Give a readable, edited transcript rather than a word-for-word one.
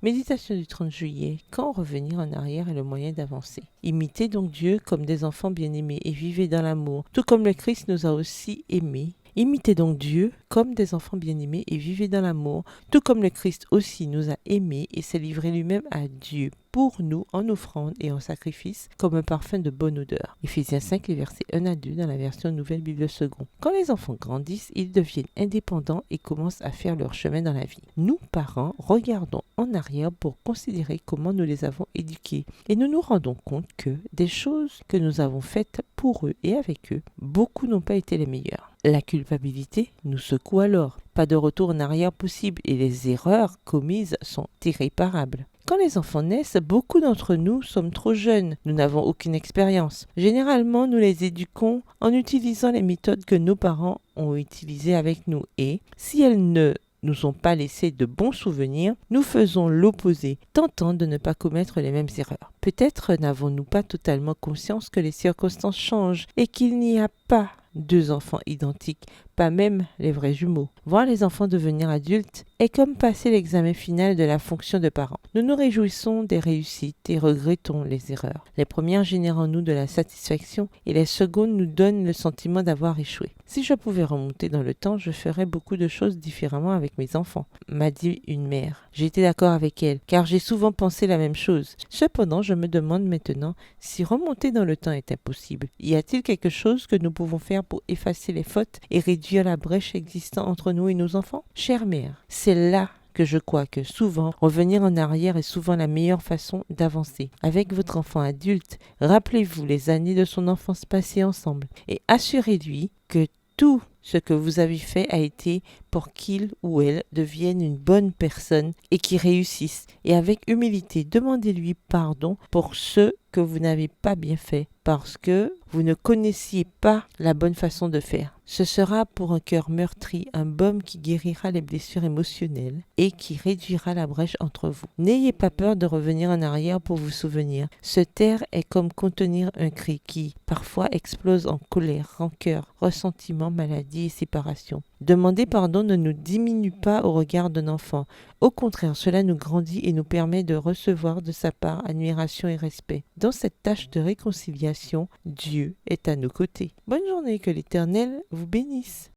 Méditation du 30 juillet. Quand revenir en arrière est le moyen d'avancer. Imitez donc Dieu comme des enfants bien-aimés et vivez dans l'amour, tout comme le Christ nous a aussi aimés. Imitez donc Dieu comme des enfants bien-aimés et vivez dans l'amour, tout comme le Christ aussi nous a aimés et s'est livré lui-même à Dieu pour nous en offrande et en sacrifice comme un parfum de bonne odeur. Éphésiens 5, les versets 1 à 2 dans la version Nouvelle Bible Seconde. Quand les enfants grandissent, ils deviennent indépendants et commencent à faire leur chemin dans la vie. Nous, parents, regardons en arrière pour considérer comment nous les avons éduqués et nous nous rendons compte que des choses que nous avons faites pour eux et avec eux, beaucoup n'ont pas été les meilleures. La culpabilité nous secoue alors. Pas de retour en arrière possible et les erreurs commises sont irréparables. Quand les enfants naissent, beaucoup d'entre nous sommes trop jeunes. Nous n'avons aucune expérience. Généralement, nous les éduquons en utilisant les méthodes que nos parents ont utilisées avec nous et, si elles ne nous ont pas laissé de bons souvenirs, nous faisons l'opposé, tentant de ne pas commettre les mêmes erreurs. Peut-être n'avons-nous pas totalement conscience que les circonstances changent et qu'il n'y a pas deux enfants identiques, pas même les vrais jumeaux. Voir les enfants devenir adultes est comme passer l'examen final de la fonction de parent. Nous nous réjouissons des réussites et regrettons les erreurs. Les premières génèrent en nous de la satisfaction et les secondes nous donnent le sentiment d'avoir échoué. Si je pouvais remonter dans le temps, je ferais beaucoup de choses différemment avec mes enfants, m'a dit une mère. J'ai été d'accord avec elle, car j'ai souvent pensé la même chose. Cependant, je me demande maintenant si remonter dans le temps est impossible. Y a-t-il quelque chose que nous pouvons faire pour effacer les fautes et réduire la brèche existant entre nous et nos enfants? Chère mère, c'est là que je crois que souvent, revenir en arrière est souvent la meilleure façon d'avancer. Avec votre enfant adulte, rappelez-vous les années de son enfance passées ensemble et assurez-lui que tout ce que vous avez fait a été pour qu'il ou elle devienne une bonne personne et qu'il réussisse. Et avec humilité, demandez-lui pardon pour ce que vous n'avez pas bien fait parce que vous ne connaissiez pas la bonne façon de faire. Ce sera pour un cœur meurtri un baume qui guérira les blessures émotionnelles et qui réduira la brèche entre vous. N'ayez pas peur de revenir en arrière pour vous souvenir. Se taire est comme contenir un cri qui, parfois, explose en colère, rancœur, ressentiment, maladie et séparation. Demander pardon ne nous diminue pas au regard d'un enfant. Au contraire, cela nous grandit et nous permet de recevoir de sa part admiration et respect. Dans cette tâche de réconciliation, Dieu est à nos côtés. Bonne journée, que l'Éternel vous bénisse.